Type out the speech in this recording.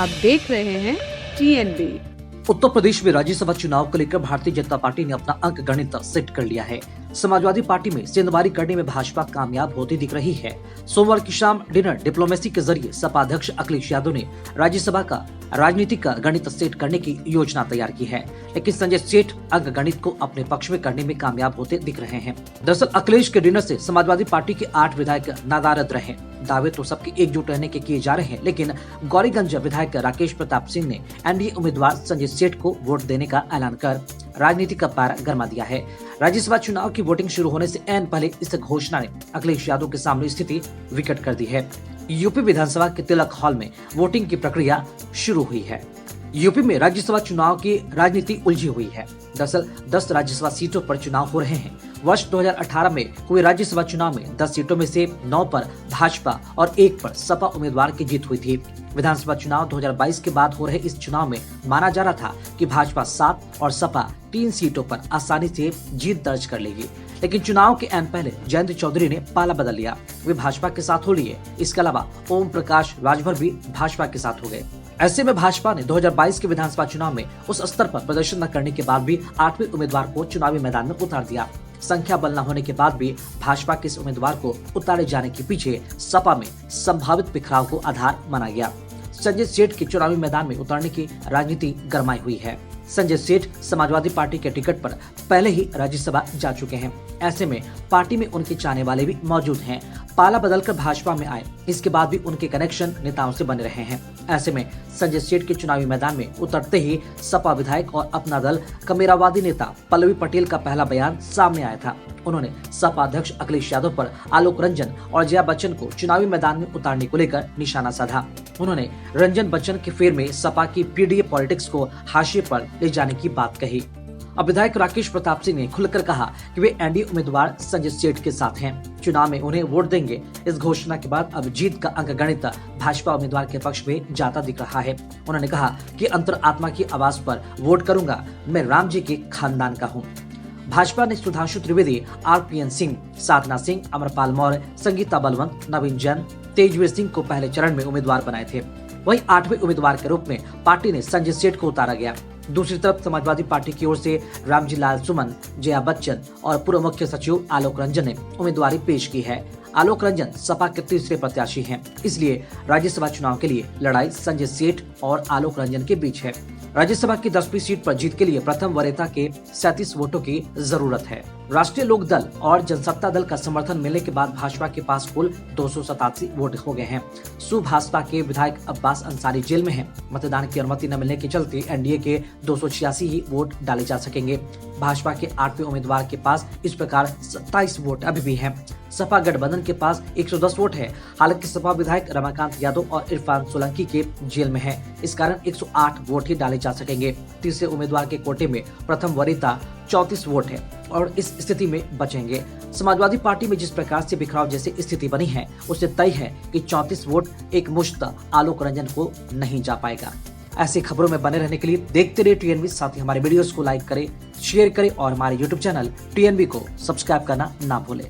आप देख रहे हैं TNB। उत्तर प्रदेश में राज्यसभा चुनाव को लेकर भारतीय जनता पार्टी ने अपना अंक गणित सेट कर लिया है। समाजवादी पार्टी में सेंधमारी करने में भाजपा कामयाब होती दिख रही है। सोमवार की शाम डिनर डिप्लोमेसी के जरिए सपा अध्यक्ष अखिलेश यादव ने राज्यसभा का राजनीतिक गणित सेट करने की योजना तैयार की है, लेकिन संजय सेठ अंक गणित को अपने पक्ष में करने में कामयाब होते दिख रहे हैं। दरअसल अखिलेश के डिनर से समाजवादी पार्टी के 8 विधायक नाराज रहे। दावे तो सबके एकजुट रहने के किए जा रहे हैं, लेकिन गौरीगंज विधायक राकेश प्रताप सिंह ने एनडीए उम्मीदवार संजय सेठ को वोट देने का ऐलान कर राजनीति का पारा गरमा दिया है। राज्यसभा चुनाव की वोटिंग शुरू होने से ऐन पहले इस घोषणा ने अखिलेश यादव के सामने स्थिति विकट कर दी है। यूपी विधानसभा के तिलक हॉल में वोटिंग की प्रक्रिया शुरू हुई है। यूपी में राज्यसभा चुनाव की राजनीति उलझी हुई है। दरअसल 10 राज्यसभा सीटों पर चुनाव हो रहे हैं। वर्ष 2018 में हुए राज्यसभा चुनाव में 10 सीटों में से 9 पर भाजपा और 1 पर सपा उम्मीदवार की जीत हुई थी। विधानसभा चुनाव 2022 के बाद हो रहे इस चुनाव में माना जा रहा था कि भाजपा 7 और सपा 3 सीटों पर आसानी से जीत दर्ज कर लेगी, लेकिन चुनाव के ऐन पहले जयंत चौधरी ने पाला बदल लिया। वे भाजपा के साथ हो लिए। इसके अलावा ओम प्रकाश राजभर भी भाजपा के साथ हो गए। ऐसे में भाजपा ने 2022 के विधानसभा चुनाव में उस स्तर पर प्रदर्शन न करने के बाद भी 8वें उम्मीदवार को चुनावी मैदान में उतार दिया। संख्या बल न होने के बाद भी भाजपा के इस उम्मीदवार को उतारे जाने के पीछे सपा में संभावित बिखराव को आधार माना गया। संजय सेठ के चुनावी मैदान में उतरने की राजनीति गरमाई हुई है। संजय सेठ समाजवादी पार्टी के टिकट पर पहले ही राज्यसभा जा चुके हैं। ऐसे में पार्टी में उनके चाहने वाले भी मौजूद हैं। पाला बदलकर भाजपा में आए, इसके बाद भी उनके कनेक्शन नेताओं से बने रहे हैं। ऐसे में संजय सेठ के चुनावी मैदान में उतरते ही सपा विधायक और अपना दल कमेरावादी नेता पल्लवी पटेल का पहला बयान सामने आया था। उन्होंने सपा अध्यक्ष अखिलेश यादव पर आलोक रंजन और जया बच्चन को चुनावी मैदान में उतारने को लेकर निशाना साधा। उन्होंने रंजन बच्चन के फेर में सपा की पीडीए पॉलिटिक्स को हाशिए पर ले जाने की बात कही। अब विधायक राकेश प्रताप सिंह ने खुलकर कहा कि वे एनडीए उम्मीदवार संजय सेठ के साथ हैं, चुनाव में उन्हें वोट देंगे। इस घोषणा के बाद अब जीत का अंक गणित भाजपा उम्मीदवार के पक्ष में जाता दिख रहा है। उन्होंने कहा कि अंतरात्मा की आवाज पर वोट करूंगा, मैं राम जी के खानदान का हूँ। भाजपा ने सुधांशु त्रिवेदी, आरपीएन सिंह, साधना सिंह, अमरपाल मौर्य, संगीता बलवंत, नवीन जैन, तेजवीर सिंह को पहले चरण में उम्मीदवार बनाए थे। वहीं 8वें उम्मीदवार के रूप में पार्टी ने संजय सेठ को उतारा गया। दूसरी तरफ समाजवादी पार्टी की ओर से रामजी लाल सुमन, जया बच्चन और पूर्व मुख्य सचिव आलोक रंजन ने उम्मीदवारी पेश की है। आलोक रंजन सपा के तीसरे प्रत्याशी हैं, इसलिए राज्यसभा चुनाव के लिए लड़ाई संजय सेठ और आलोक रंजन के बीच है। राज्यसभा की 10वीं सीट पर जीत के लिए प्रथम वरीयता के 37 वोटों की जरूरत है। राष्ट्रीय लोक दल और जनसत्ता दल का समर्थन मिलने के बाद भाजपा के पास कुल 287 वोट हो गए हैं। भाजपा के विधायक अब्बास अंसारी जेल में हैं। मतदान की अनुमति न मिलने के चलते एनडीए के 286 ही वोट डाले जा सकेंगे। भाजपा के 8वें उम्मीदवार के पास इस प्रकार 27 वोट अभी भी हैं। सपा गठबंधन के पास 110 वोट है। हालांकि सपा विधायक रमाकांत यादव और इरफान सोलंकी के जेल में है, इस कारण 108 वोट ही डाले जा सकेंगे। तीसरे उम्मीदवार के कोटे में प्रथम वरीयता 34 वोट है और इस स्थिति में बचेंगे। समाजवादी पार्टी में जिस प्रकार से बिखराव जैसी स्थिति बनी है, उससे तय है कि 34 वोट एक मुश्त आलोक रंजन को नहीं जा पाएगा। ऐसी खबरों में बने रहने के लिए देखते रहिए TNB। साथ ही हमारे वीडियोस को लाइक करें, शेयर करें और हमारे YouTube चैनल TNB को सब्सक्राइब करना ना भूलें।